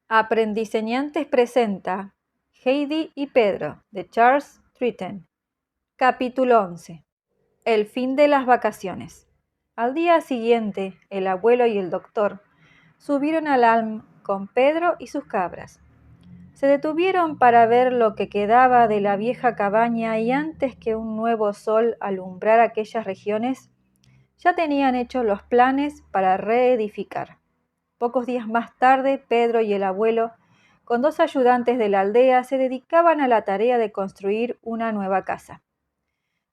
Aprendiseñantes presenta Heidi y Pedro, de Charles Triton. Capítulo 11. El fin de las vacaciones. Al día siguiente, el abuelo y el doctor subieron al Alm con Pedro y sus cabras. Se detuvieron para ver lo que quedaba de la vieja cabaña y antes que un nuevo sol alumbrara aquellas regiones, ya tenían hechos los planes para reedificar. Pocos días más tarde, Pedro y el abuelo, con 2 ayudantes de la aldea, se dedicaban a la tarea de construir una nueva casa.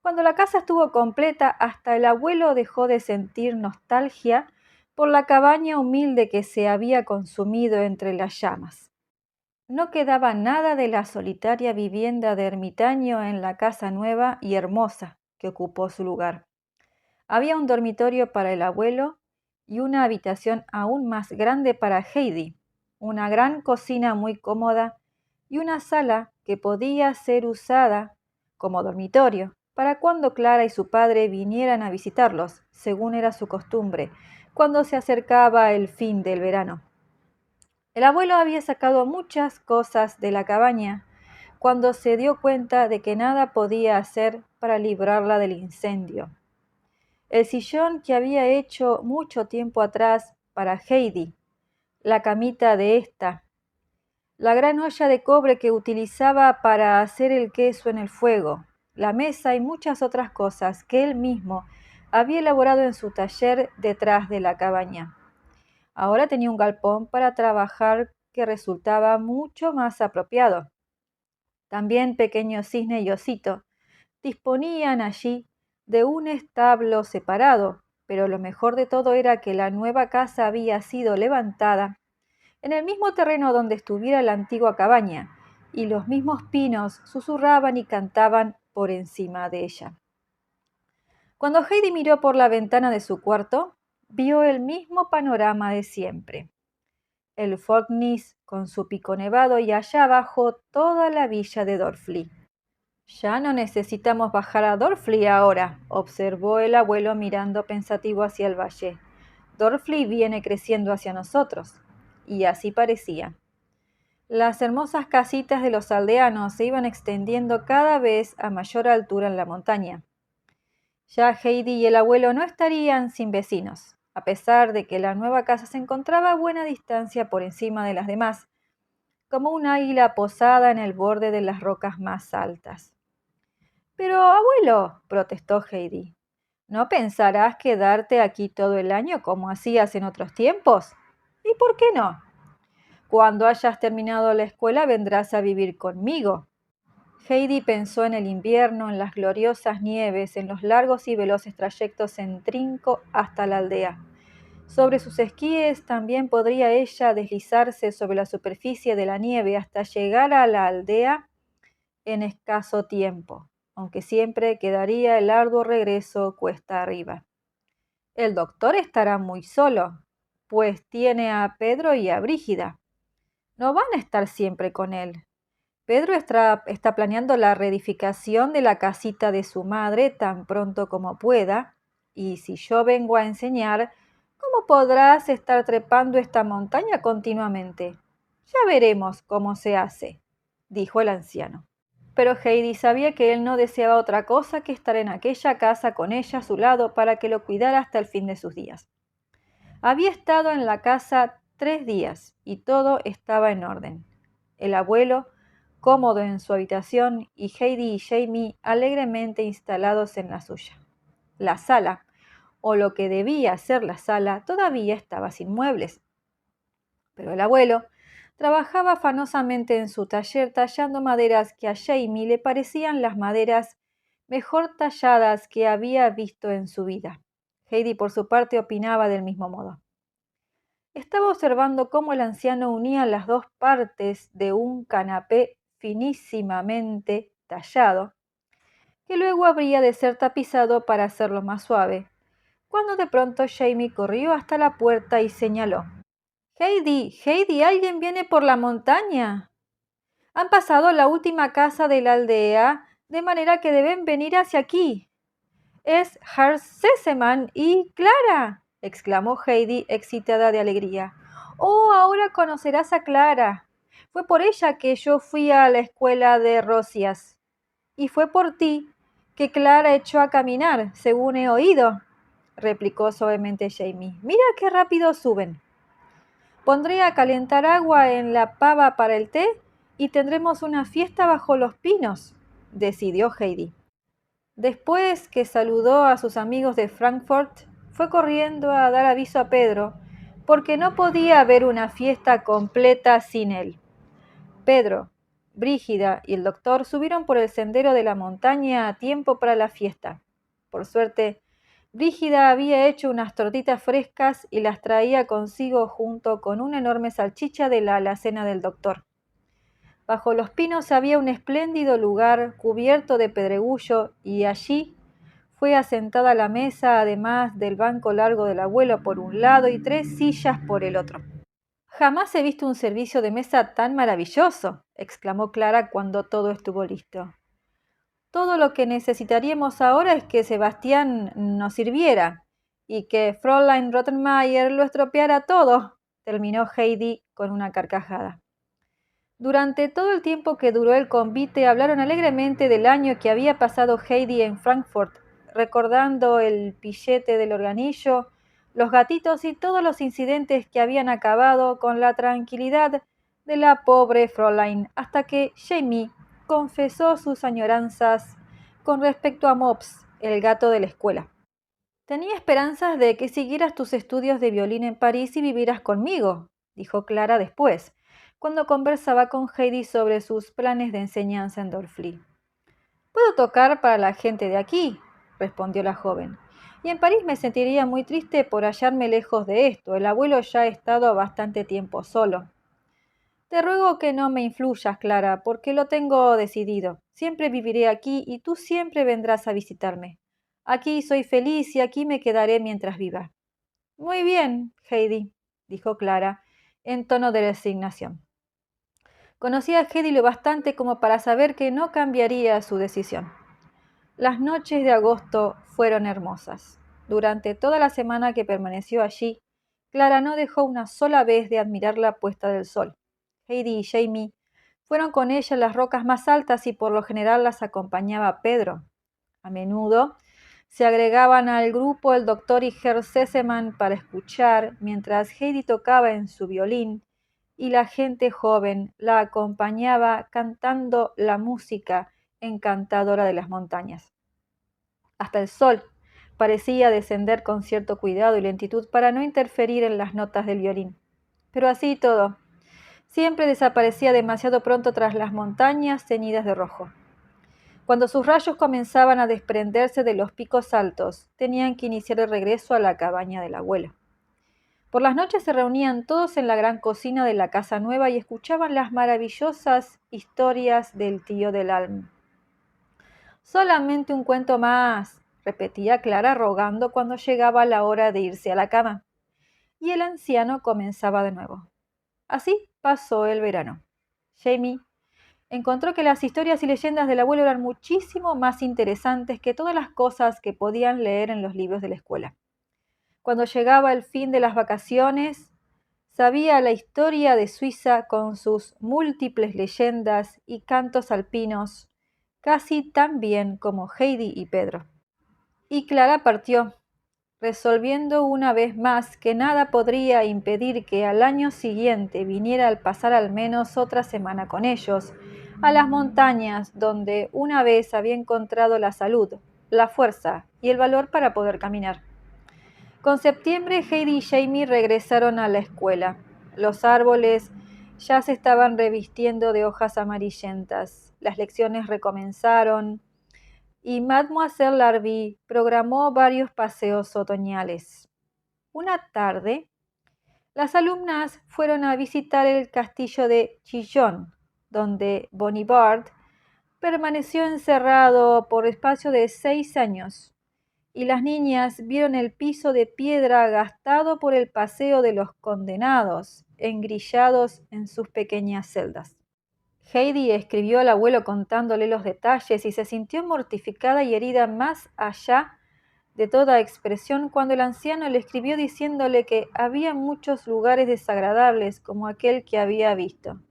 Cuando la casa estuvo completa, hasta el abuelo dejó de sentir nostalgia por la cabaña humilde que se había consumido entre las llamas. No quedaba nada de la solitaria vivienda de ermitaño en la casa nueva y hermosa que ocupó su lugar. Había un dormitorio para el abuelo y una habitación aún más grande para Heidi, una gran cocina muy cómoda y una sala que podía ser usada como dormitorio para cuando Clara y su padre vinieran a visitarlos, según era su costumbre, cuando se acercaba el fin del verano. El abuelo había sacado muchas cosas de la cabaña cuando se dio cuenta de que nada podía hacer para librarla del incendio. El sillón que había hecho mucho tiempo atrás para Heidi, la camita de esta, la gran olla de cobre que utilizaba para hacer el queso en el fuego, la mesa y muchas otras cosas que él mismo había elaborado en su taller detrás de la cabaña. Ahora tenía un galpón para trabajar que resultaba mucho más apropiado. También Pequeño Cisne y Osito disponían allí de un establo separado, pero lo mejor de todo era que la nueva casa había sido levantada en el mismo terreno donde estuviera la antigua cabaña, y los mismos pinos susurraban y cantaban por encima de ella. Cuando Heidi miró por la ventana de su cuarto, vio el mismo panorama de siempre. El Fognís con su pico nevado y allá abajo toda la villa de Dorfli. Ya no necesitamos bajar a Dorfli ahora, observó el abuelo mirando pensativo hacia el valle. Dorfli viene creciendo hacia nosotros. Y así parecía. Las hermosas casitas de los aldeanos se iban extendiendo cada vez a mayor altura en la montaña. Ya Heidi y el abuelo no estarían sin vecinos, a pesar de que la nueva casa se encontraba a buena distancia por encima de las demás, como un águila posada en el borde de las rocas más altas. Pero, abuelo, protestó Heidi, ¿no pensarás quedarte aquí todo el año como hacías en otros tiempos? ¿Y por qué no? Cuando hayas terminado la escuela vendrás a vivir conmigo. Heidi pensó en el invierno, en las gloriosas nieves, en los largos y veloces trayectos en trinco hasta la aldea. Sobre sus esquíes también podría ella deslizarse sobre la superficie de la nieve hasta llegar a la aldea en escaso tiempo, aunque siempre quedaría el arduo regreso cuesta arriba. El doctor estará muy solo, pues tiene a Pedro y a Brígida. No van a estar siempre con él. Pedro está planeando la reedificación de la casita de su madre tan pronto como pueda, y si yo vengo a enseñar, ¿cómo podrás estar trepando esta montaña continuamente? Ya veremos cómo se hace, dijo el anciano. Pero Heidi sabía que él no deseaba otra cosa que estar en aquella casa con ella a su lado para que lo cuidara hasta el fin de sus días. Había estado en la casa 3 días y todo estaba en orden. El abuelo, cómodo en su habitación, y Heidi y Jamie alegremente instalados en la suya. La sala, o lo que debía ser la sala, todavía estaba sin muebles. Pero el abuelo trabajaba afanosamente en su taller tallando maderas que a Jamie le parecían las maderas mejor talladas que había visto en su vida. Heidi, por su parte, opinaba del mismo modo. Estaba observando cómo el anciano unía las 2 partes de un canapé finísimamente tallado, que luego habría de ser tapizado para hacerlo más suave, cuando de pronto Jamie corrió hasta la puerta y señaló: Heidi, Heidi, alguien viene por la montaña. Han pasado la última casa de la aldea, de manera que deben venir hacia aquí. Es Herr Sesemann y Clara, exclamó Heidi, excitada de alegría. Oh, ahora conocerás a Clara. Fue por ella que yo fui a la escuela de Rosias. Y fue por ti que Clara echó a caminar, según he oído, replicó suavemente Jamie. Mira qué rápido suben. Pondré a calentar agua en la pava para el té y tendremos una fiesta bajo los pinos, decidió Heidi. Después que saludó a sus amigos de Frankfurt, fue corriendo a dar aviso a Pedro, porque no podía haber una fiesta completa sin él. Pedro, Brígida y el doctor subieron por el sendero de la montaña a tiempo para la fiesta. Por suerte, Brígida había hecho unas tortitas frescas y las traía consigo junto con una enorme salchicha de la alacena del doctor. Bajo los pinos había un espléndido lugar cubierto de pedregullo y allí fue asentada la mesa, además del banco largo del abuelo por un lado y 3 sillas por el otro. Jamás he visto un servicio de mesa tan maravilloso, exclamó Clara cuando todo estuvo listo. Todo lo que necesitaríamos ahora es que Sebastián nos sirviera y que Fräulein Rottenmeier lo estropeara todo, terminó Heidi con una carcajada. Durante todo el tiempo que duró el convite hablaron alegremente del año que había pasado Heidi en Frankfurt, recordando el pillete del organillo, los gatitos y todos los incidentes que habían acabado con la tranquilidad de la pobre Fräulein, hasta que Jamie confesó sus añoranzas con respecto a Mops, el gato de la escuela. Tenía esperanzas de que siguieras tus estudios de violín en París y vivieras conmigo, dijo Clara después, cuando conversaba con Heidi sobre sus planes de enseñanza en Dorfli. Puedo tocar para la gente de aquí, respondió la joven, y en París me sentiría muy triste por hallarme lejos de esto. El abuelo ya ha estado bastante tiempo solo. Te ruego que no me influyas, Clara, porque lo tengo decidido. Siempre viviré aquí y tú siempre vendrás a visitarme. Aquí soy feliz y aquí me quedaré mientras viva. Muy bien, Heidi, dijo Clara, en tono de resignación. Conocía a Heidi lo bastante como para saber que no cambiaría su decisión. Las noches de agosto fueron hermosas. Durante toda la semana que permaneció allí, Clara no dejó una sola vez de admirar la puesta del sol. Heidi y Jamie fueron con ella a las rocas más altas y por lo general las acompañaba Pedro. A menudo se agregaban al grupo el doctor y Herr Sesemann para escuchar mientras Heidi tocaba en su violín y la gente joven la acompañaba cantando la música encantadora de las montañas. Hasta el sol parecía descender con cierto cuidado y lentitud para no interferir en las notas del violín. Pero así y todo, siempre desaparecía demasiado pronto tras las montañas teñidas de rojo. Cuando sus rayos comenzaban a desprenderse de los picos altos, tenían que iniciar el regreso a la cabaña del abuelo. Por las noches se reunían todos en la gran cocina de la casa nueva y escuchaban las maravillosas historias del tío del Alm. Solamente un cuento más, repetía Clara rogando cuando llegaba la hora de irse a la cama. Y el anciano comenzaba de nuevo. Así pasó el verano. Jamie encontró que las historias y leyendas del abuelo eran muchísimo más interesantes que todas las cosas que podían leer en los libros de la escuela. Cuando llegaba el fin de las vacaciones, sabía la historia de Suiza con sus múltiples leyendas y cantos alpinos, casi tan bien como Heidi y Pedro. Y Clara partió, resolviendo una vez más que nada podría impedir que al año siguiente viniera al pasar al menos otra semana con ellos, a las montañas donde una vez había encontrado la salud, la fuerza y el valor para poder caminar. Con septiembre, Heidi y Jamie regresaron a la escuela. Los árboles ya se estaban revistiendo de hojas amarillentas. Las lecciones recomenzaron y Mademoiselle Larby programó varios paseos otoñales. Una tarde, las alumnas fueron a visitar el castillo de Chillon, donde Bonivard permaneció encerrado por espacio de 6 años, y las niñas vieron el piso de piedra gastado por el paseo de los condenados, engrillados en sus pequeñas celdas. Heidi escribió al abuelo contándole los detalles y se sintió mortificada y herida más allá de toda expresión cuando el anciano le escribió diciéndole que había muchos lugares desagradables como aquel que había visto.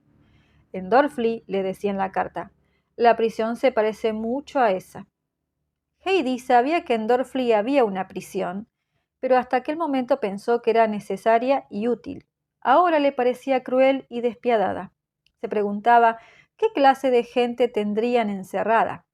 En Dorfli, le decía en la carta, la prisión se parece mucho a esa. Heidi sabía que en Dorfli había una prisión, pero hasta aquel momento pensó que era necesaria y útil. Ahora le parecía cruel y despiadada. Se preguntaba qué clase de gente tendrían encerrada.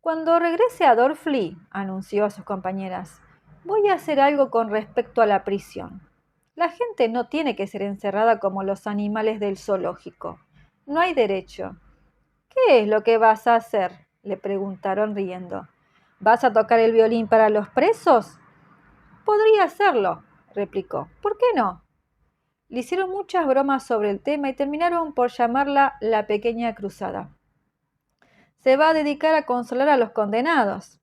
Cuando regrese a Dorfli, anunció a sus compañeras, voy a hacer algo con respecto a la prisión. La gente no tiene que ser encerrada como los animales del zoológico. No hay derecho. ¿Qué es lo que vas a hacer?, le preguntaron riendo. ¿Vas a tocar el violín para los presos? Podría hacerlo, replicó. ¿Por qué no? Le hicieron muchas bromas sobre el tema y terminaron por llamarla la Pequeña Cruzada. Se va a dedicar a consolar a los condenados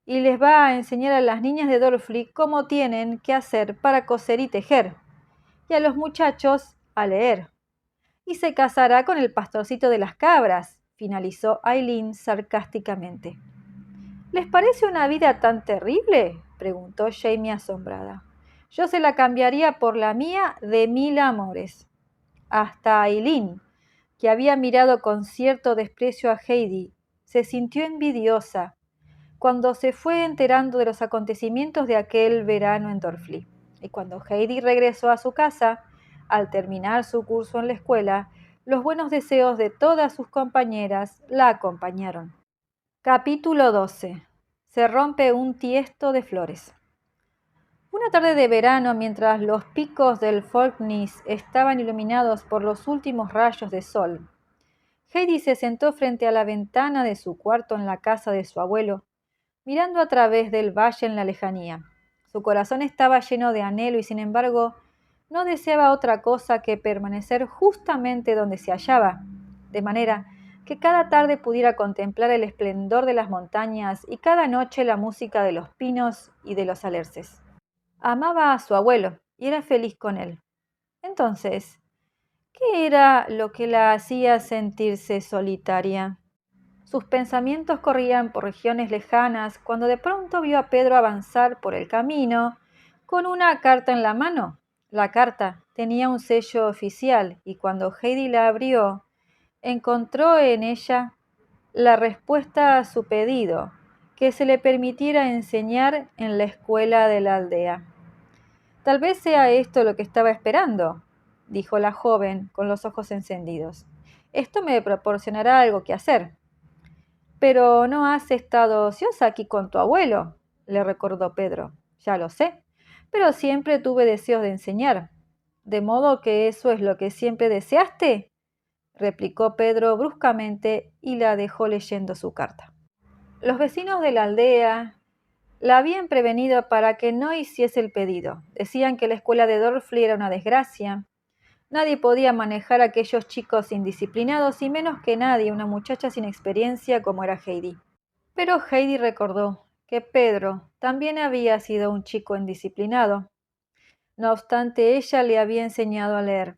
y les va a enseñar a las niñas de Dorfli cómo tienen que hacer para coser y tejer, y a los muchachos a leer. Y se casará con el pastorcito de las cabras, finalizó Aileen sarcásticamente. ¿Les parece una vida tan terrible?, preguntó Jamie asombrada. Yo se la cambiaría por la mía de 1000 amores. Hasta Aileen, que había mirado con cierto desprecio a Heidi, se sintió envidiosa cuando se fue enterando de los acontecimientos de aquel verano en Dorfli. Y cuando Heidi regresó a su casa, al terminar su curso en la escuela, los buenos deseos de todas sus compañeras la acompañaron. Capítulo 12. Se rompe un tiesto de flores. Una tarde de verano, mientras los picos del Folkness estaban iluminados por los últimos rayos de sol, Heidi se sentó frente a la ventana de su cuarto en la casa de su abuelo, mirando a través del valle en la lejanía. Su corazón estaba lleno de anhelo y, sin embargo, no deseaba otra cosa que permanecer justamente donde se hallaba, de manera que cada tarde pudiera contemplar el esplendor de las montañas y cada noche la música de los pinos y de los alerces. Amaba a su abuelo y era feliz con él. Entonces, ¿qué era lo que la hacía sentirse solitaria? Sus pensamientos corrían por regiones lejanas cuando de pronto vio a Pedro avanzar por el camino con una carta en la mano. La carta tenía un sello oficial y cuando Heidi la abrió, encontró en ella la respuesta a su pedido, que se le permitiera enseñar en la escuela de la aldea. Tal vez sea esto lo que estaba esperando, dijo la joven con los ojos encendidos. Esto me proporcionará algo que hacer. Pero no has estado ociosa aquí con tu abuelo, le recordó Pedro. Ya lo sé, pero siempre tuve deseos de enseñar. ¿De modo que eso es lo que siempre deseaste?, replicó Pedro bruscamente y la dejó leyendo su carta. Los vecinos de la aldea la habían prevenido para que no hiciese el pedido. Decían que la escuela de Dorfli era una desgracia. Nadie podía manejar a aquellos chicos indisciplinados y menos que nadie una muchacha sin experiencia como era Heidi. Pero Heidi recordó que Pedro también había sido un chico indisciplinado. No obstante, ella le había enseñado a leer.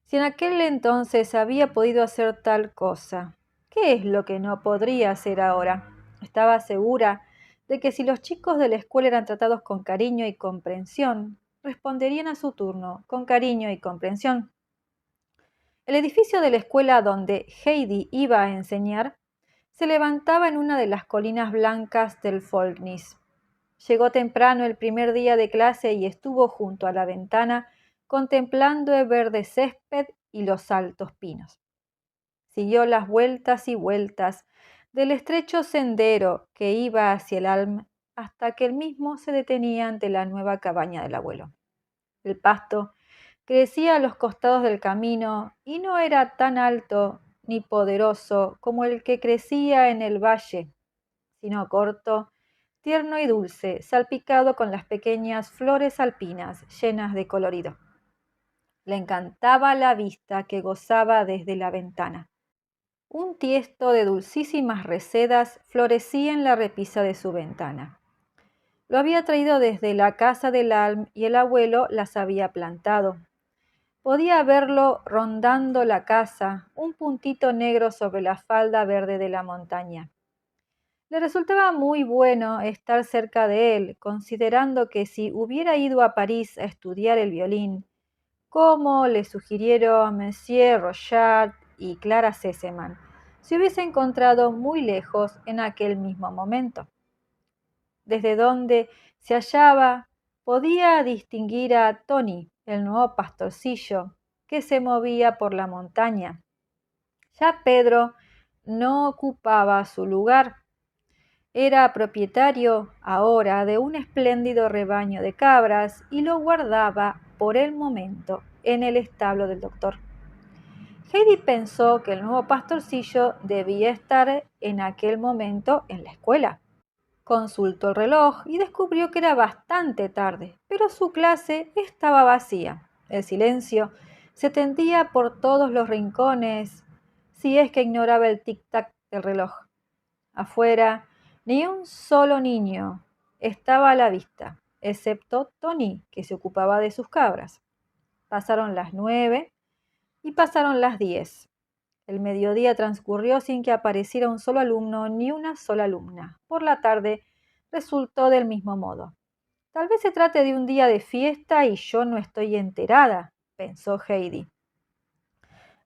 Si en aquel entonces había podido hacer tal cosa, ¿qué es lo que no podría hacer ahora? Estaba segura de que si los chicos de la escuela eran tratados con cariño y comprensión, responderían a su turno con cariño y comprensión. El edificio de la escuela donde Heidi iba a enseñar se levantaba en una de las colinas blancas del Folkness. Llegó temprano el primer día de clase y estuvo junto a la ventana contemplando el verde césped y los altos pinos. Siguió las vueltas y vueltas del estrecho sendero que iba hacia el Alm hasta que el mismo se detenía ante la nueva cabaña del abuelo. El pasto crecía a los costados del camino y no era tan alto ni poderoso como el que crecía en el valle, sino corto, tierno y dulce, salpicado con las pequeñas flores alpinas llenas de colorido. Le encantaba la vista que gozaba desde la ventana. Un tiesto de dulcísimas resedas florecía en la repisa de su ventana. Lo había traído desde la casa del Alm y el abuelo las había plantado. Podía verlo rondando la casa, un puntito negro sobre la falda verde de la montaña. Le resultaba muy bueno estar cerca de él, considerando que si hubiera ido a París a estudiar el violín, como le sugirieron Monsieur Rochard y Clara Sesemann, se hubiese encontrado muy lejos en aquel mismo momento. Desde donde se hallaba, podía distinguir a Tony, el nuevo pastorcillo, que se movía por la montaña. Ya Pedro no ocupaba su lugar. Era propietario ahora de un espléndido rebaño de cabras y lo guardaba por el momento en el establo del doctor. Heidi pensó que el nuevo pastorcillo debía estar en aquel momento en la escuela. Consultó el reloj y descubrió que era bastante tarde, pero su clase estaba vacía. El silencio se tendía por todos los rincones, si es que ignoraba el tic-tac del reloj. Afuera, ni un solo niño estaba a la vista, excepto Tony, que se ocupaba de sus cabras. Pasaron las 9 y pasaron las 10. El mediodía transcurrió sin que apareciera un solo alumno ni una sola alumna. Por la tarde resultó del mismo modo. Tal vez se trate de un día de fiesta y yo no estoy enterada, pensó Heidi.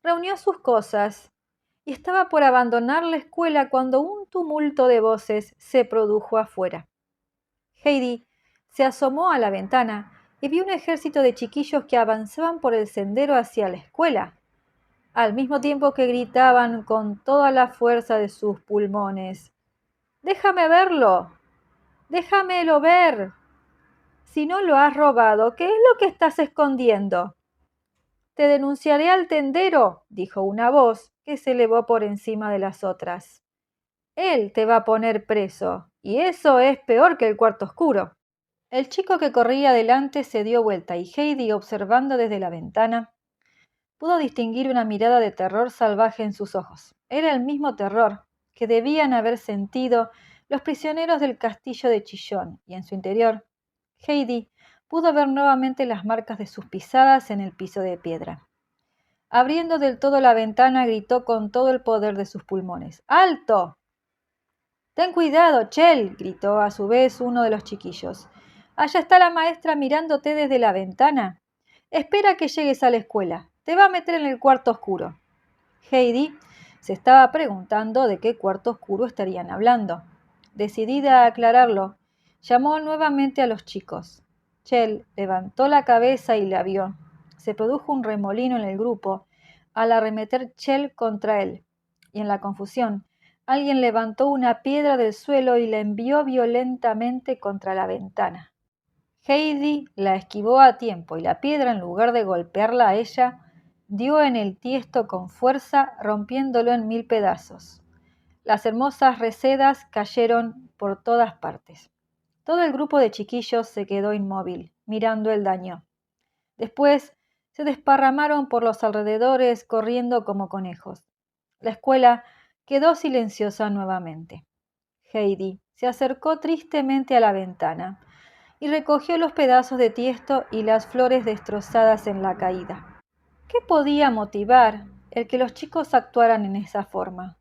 Reunió sus cosas y estaba por abandonar la escuela cuando un tumulto de voces se produjo afuera. Heidi se asomó a la ventana y vio un ejército de chiquillos que avanzaban por el sendero hacia la escuela, al mismo tiempo que gritaban con toda la fuerza de sus pulmones: «¡Déjame verlo! ¡Déjamelo ver! Si no lo has robado, ¿qué es lo que estás escondiendo?» «Te denunciaré al tendero», dijo una voz que se elevó por encima de las otras. «Él te va a poner preso, y eso es peor que el cuarto oscuro». El chico que corría delante se dio vuelta y Heidi, observando desde la ventana, pudo distinguir una mirada de terror salvaje en sus ojos. Era el mismo terror que debían haber sentido los prisioneros del castillo de Chillón, y en su interior, Heidi pudo ver nuevamente las marcas de sus pisadas en el piso de piedra. Abriendo del todo la ventana, gritó con todo el poder de sus pulmones: «¡Alto! «Ten cuidado, Chell», gritó a su vez uno de los chiquillos. «Allá está la maestra mirándote desde la ventana. Espera que llegues a la escuela. Te va a meter en el cuarto oscuro». Heidi se estaba preguntando de qué cuarto oscuro estarían hablando. Decidida a aclararlo, llamó nuevamente a los chicos. Chell levantó la cabeza y la vio. Se produjo un remolino en el grupo al arremeter Chell contra él, y en la confusión, alguien levantó una piedra del suelo y la envió violentamente contra la ventana. Heidi la esquivó a tiempo y la piedra, en lugar de golpearla a ella, dio en el tiesto con fuerza, rompiéndolo en 1000 pedazos. Las hermosas resedas cayeron por todas partes. Todo el grupo de chiquillos se quedó inmóvil, mirando el daño. Después se desparramaron por los alrededores, corriendo como conejos. La escuela quedó silenciosa nuevamente. Heidi se acercó tristemente a la ventana y recogió los pedazos de tiesto y las flores destrozadas en la caída. ¿Qué podía motivar el que los chicos actuaran en esa forma?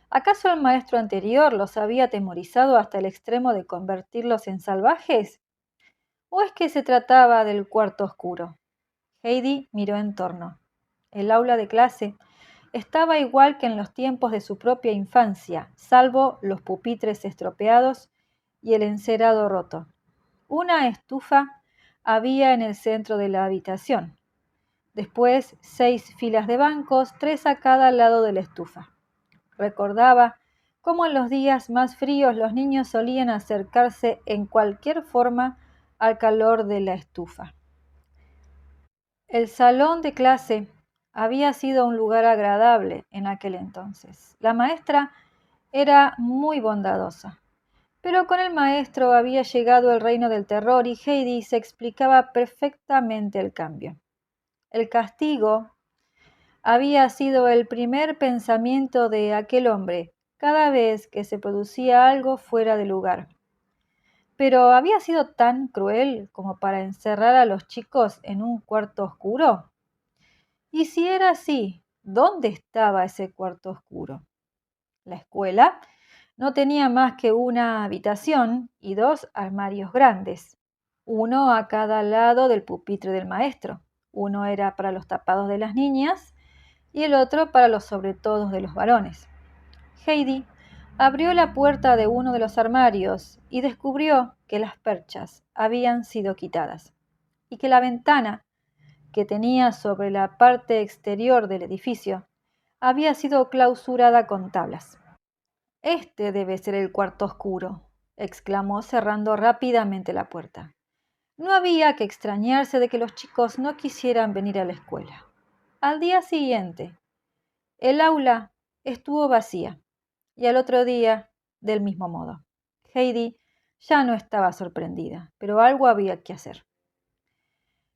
¿Acaso el maestro anterior los había atemorizado hasta el extremo de convertirlos en salvajes? ¿O es que se trataba del cuarto oscuro? Heidi miró en torno. El aula de clase estaba igual que en los tiempos de su propia infancia, salvo los pupitres estropeados y el encerado roto. Una estufa había en el centro de la habitación. Después, 6 filas de bancos, 3 a cada lado de la estufa. Recordaba cómo en los días más fríos los niños solían acercarse en cualquier forma al calor de la estufa. El salón de clase había sido un lugar agradable en aquel entonces. La maestra era muy bondadosa. Pero con el maestro había llegado el reino del terror y Heidi se explicaba perfectamente el cambio. El castigo había sido el primer pensamiento de aquel hombre cada vez que se producía algo fuera de lugar. Pero ¿había sido tan cruel como para encerrar a los chicos en un cuarto oscuro? Y si era así, ¿dónde estaba ese cuarto oscuro? La escuela No tenía más que una habitación y dos armarios grandes, uno a cada lado del pupitre del maestro. Uno era para los tapados de las niñas y el otro para los sobretodos de los varones. Heidi abrió la puerta de uno de los armarios y descubrió que las perchas habían sido quitadas y que la ventana que tenía sobre la parte exterior del edificio había sido clausurada con tablas. Este debe ser el cuarto oscuro, exclamó cerrando rápidamente la puerta. No había que extrañarse de que los chicos no quisieran venir a la escuela. Al día siguiente, el aula estuvo vacía y al otro día del mismo modo. Heidi ya no estaba sorprendida, pero algo había que hacer.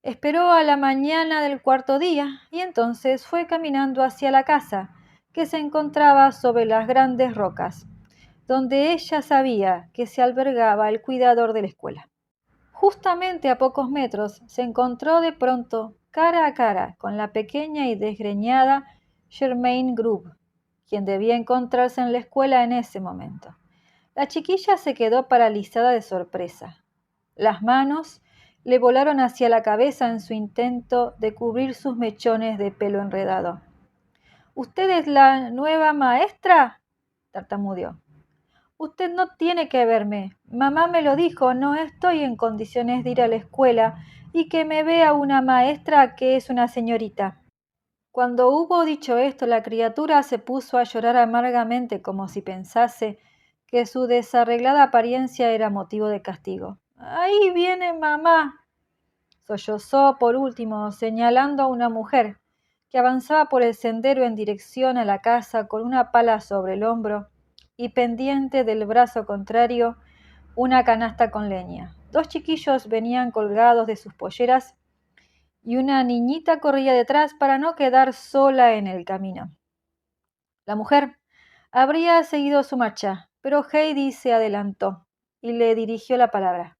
Esperó a la mañana del cuarto día y entonces fue caminando hacia la casa, que se encontraba sobre las grandes rocas, donde ella sabía que se albergaba el cuidador de la escuela. Justamente a pocos metros se encontró de pronto cara a cara con la pequeña y desgreñada Germaine Grube, quien debía encontrarse en la escuela en ese momento. La chiquilla se quedó paralizada de sorpresa. Las manos le volaron hacia la cabeza en su intento de cubrir sus mechones de pelo enredado. ¿Usted es la nueva maestra?, tartamudeó. Usted no tiene que verme. Mamá me lo dijo, no estoy en condiciones de ir a la escuela y que me vea una maestra que es una señorita. Cuando hubo dicho esto, la criatura se puso a llorar amargamente como si pensase que su desarreglada apariencia era motivo de castigo. Ahí viene mamá, sollozó por último, señalando a una mujer que avanzaba por el sendero en dirección a la casa con una pala sobre el hombro y pendiente del brazo contrario una canasta con leña. Dos chiquillos venían colgados de sus polleras y una niñita corría detrás para no quedar sola en el camino. La mujer habría seguido su marcha, pero Heidi se adelantó y le dirigió la palabra.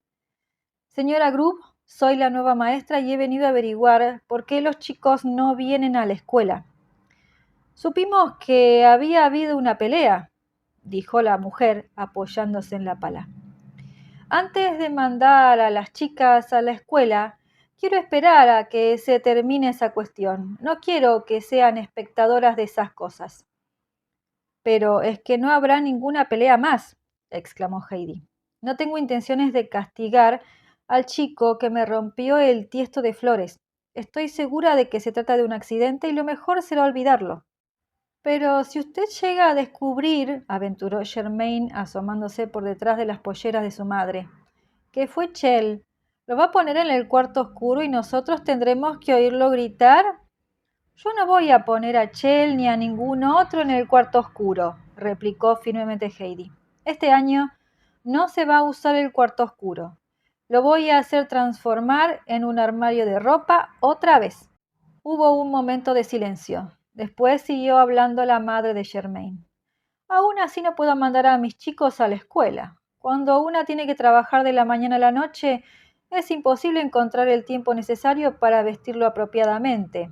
Señora Grube, soy la nueva maestra y he venido a averiguar por qué los chicos no vienen a la escuela. Supimos que había habido una pelea, dijo la mujer apoyándose en la pala. Antes de mandar a las chicas a la escuela, quiero esperar a que se termine esa cuestión. No quiero que sean espectadoras de esas cosas. Pero es que no habrá ninguna pelea más, exclamó Heidi. No tengo intenciones de castigar al chico que me rompió el tiesto de flores. Estoy segura de que se trata de un accidente y lo mejor será olvidarlo. Pero si usted llega a descubrir, aventuró Germaine asomándose por detrás de las polleras de su madre, que fue Chell, ¿lo va a poner en el cuarto oscuro y nosotros tendremos que oírlo gritar? Yo no voy a poner a Chell ni a ningún otro en el cuarto oscuro, replicó firmemente Heidi. Este año no se va a usar el cuarto oscuro. Lo voy a hacer transformar en un armario de ropa otra vez. Hubo un momento de silencio. Después siguió hablando la madre de Germaine. Aún así no puedo mandar a mis chicos a la escuela. Cuando una tiene que trabajar de la mañana a la noche, es imposible encontrar el tiempo necesario para vestirlo apropiadamente.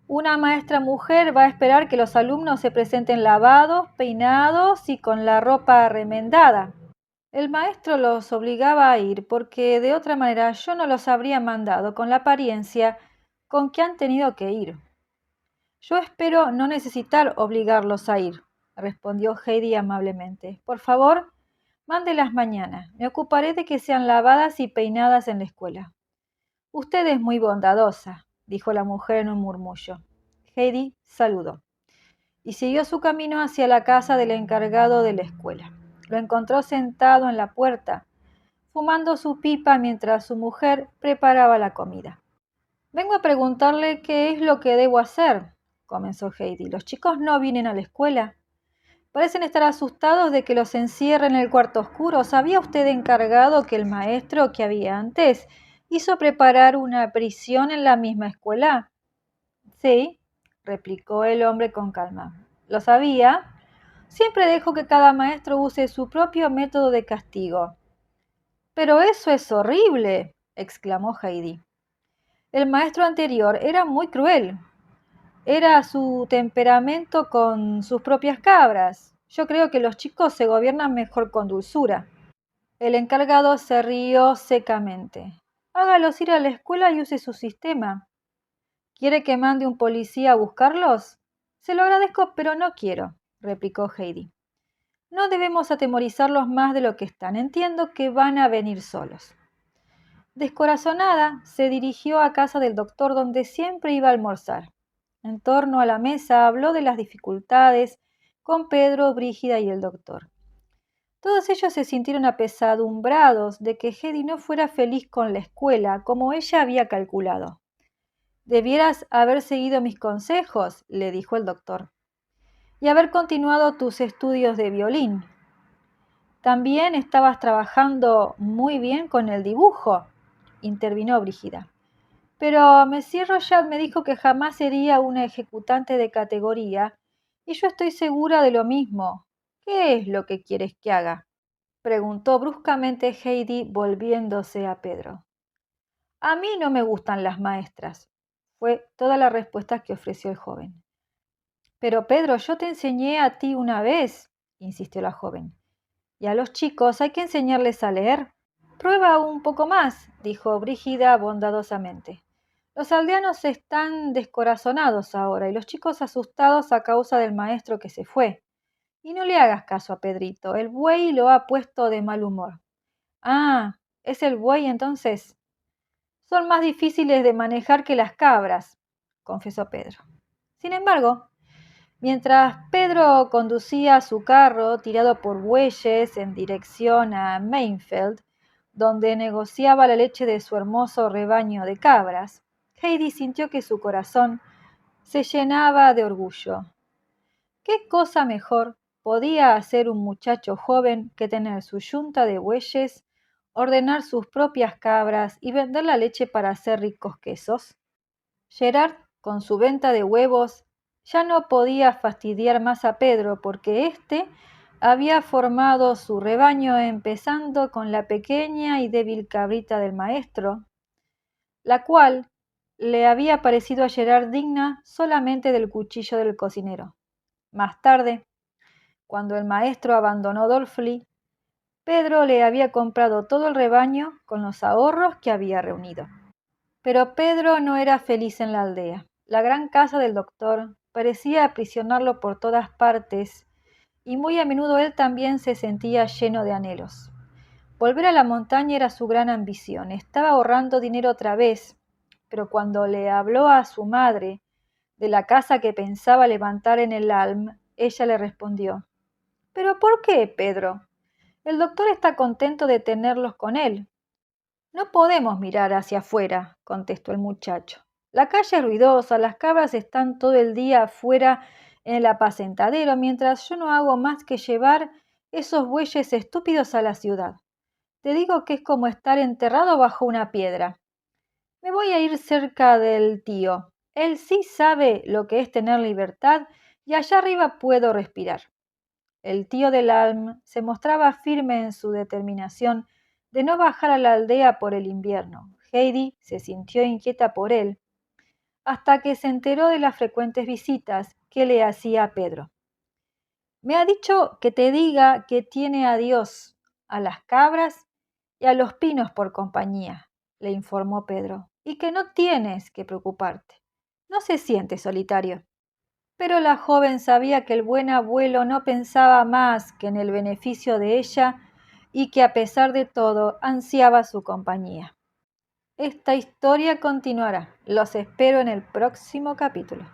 Una maestra mujer va a esperar que los alumnos se presenten lavados, peinados y con la ropa remendada. El maestro los obligaba a ir porque de otra manera yo no los habría mandado con la apariencia con que han tenido que ir. Yo espero no necesitar obligarlos a ir, respondió Heidi amablemente. Por favor, mándelas mañana. Me ocuparé de que sean lavadas y peinadas en la escuela. Usted es muy bondadosa, dijo la mujer en un murmullo. Heidi saludó y siguió su camino hacia la casa del encargado de la escuela. Lo encontró sentado en la puerta, fumando su pipa mientras su mujer preparaba la comida. Vengo a preguntarle qué es lo que debo hacer, comenzó Heidi. Los chicos no vienen a la escuela. Parecen estar asustados de que los encierren en el cuarto oscuro. ¿Sabía usted, encargado, que el maestro que había antes hizo preparar una prisión en la misma escuela? Sí, replicó el hombre con calma. ¿Lo sabía? Siempre dejo que cada maestro use su propio método de castigo. Pero eso es horrible, exclamó Heidi. El maestro anterior era muy cruel. Era su temperamento con sus propias cabras. Yo creo que los chicos se gobiernan mejor con dulzura. El encargado se rió secamente. Hágalos ir a la escuela y use su sistema. ¿Quiere que mande un policía a buscarlos? Se lo agradezco, pero no quiero, replicó Heidi. No debemos atemorizarlos más de lo que están. Entiendo que van a venir solos. Descorazonada, se dirigió a casa del doctor donde siempre iba a almorzar. En torno a la mesa habló de las dificultades con Pedro, Brígida y el doctor. Todos ellos se sintieron apesadumbrados de que Heidi no fuera feliz con la escuela como ella había calculado. Debieras haber seguido mis consejos, le dijo el doctor, y haber continuado tus estudios de violín. También estabas trabajando muy bien con el dibujo, intervino Brígida. Pero Monsieur Royat me dijo que jamás sería una ejecutante de categoría, y yo estoy segura de lo mismo. ¿Qué es lo que quieres que haga? Preguntó bruscamente Heidi volviéndose a Pedro. A mí no me gustan las maestras, fue toda la respuesta que ofreció el joven. Pero Pedro, yo te enseñé a ti una vez, insistió la joven. Y a los chicos hay que enseñarles a leer. Prueba un poco más, dijo Brígida bondadosamente. Los aldeanos están descorazonados ahora y los chicos asustados a causa del maestro que se fue. Y no le hagas caso a Pedrito, el buey lo ha puesto de mal humor. Ah, ¿es el buey entonces? Son más difíciles de manejar que las cabras, confesó Pedro. Sin embargo, mientras Pedro conducía su carro tirado por bueyes en dirección a Mainfeld, donde negociaba la leche de su hermoso rebaño de cabras, Heidi sintió que su corazón se llenaba de orgullo. ¿Qué cosa mejor podía hacer un muchacho joven que tener su yunta de bueyes, ordenar sus propias cabras y vender la leche para hacer ricos quesos? Gerard, con su venta de huevos, ya no podía fastidiar más a Pedro porque éste había formado su rebaño empezando con la pequeña y débil cabrita del maestro, la cual le había parecido a Gerard digna solamente del cuchillo del cocinero. Más tarde, cuando el maestro abandonó Dolfli, Pedro le había comprado todo el rebaño con los ahorros que había reunido. Pero Pedro no era feliz en la aldea. La gran casa del doctor parecía aprisionarlo por todas partes y muy a menudo él también se sentía lleno de anhelos. Volver a la montaña era su gran ambición. Estaba ahorrando dinero otra vez, pero cuando le habló a su madre de la casa que pensaba levantar en el Alm, ella le respondió: ¿Pero por qué, Pedro? El doctor está contento de tenerlos con él. No podemos mirar hacia afuera, contestó el muchacho. La calle es ruidosa, las cabras están todo el día afuera en el apacentadero, mientras yo no hago más que llevar esos bueyes estúpidos a la ciudad. Te digo que es como estar enterrado bajo una piedra. Me voy a ir cerca del tío. Él sí sabe lo que es tener libertad y allá arriba puedo respirar. El tío del Alm se mostraba firme en su determinación de no bajar a la aldea por el invierno. Heidi se sintió inquieta por él, hasta que se enteró de las frecuentes visitas que le hacía a Pedro. Me ha dicho que te diga que tiene a Dios, a las cabras y a los pinos por compañía, le informó Pedro, y que no tienes que preocuparte. No se siente solitario. Pero la joven sabía que el buen abuelo no pensaba más que en el beneficio de ella y que a pesar de todo ansiaba su compañía. Esta historia continuará. Los espero en el próximo capítulo.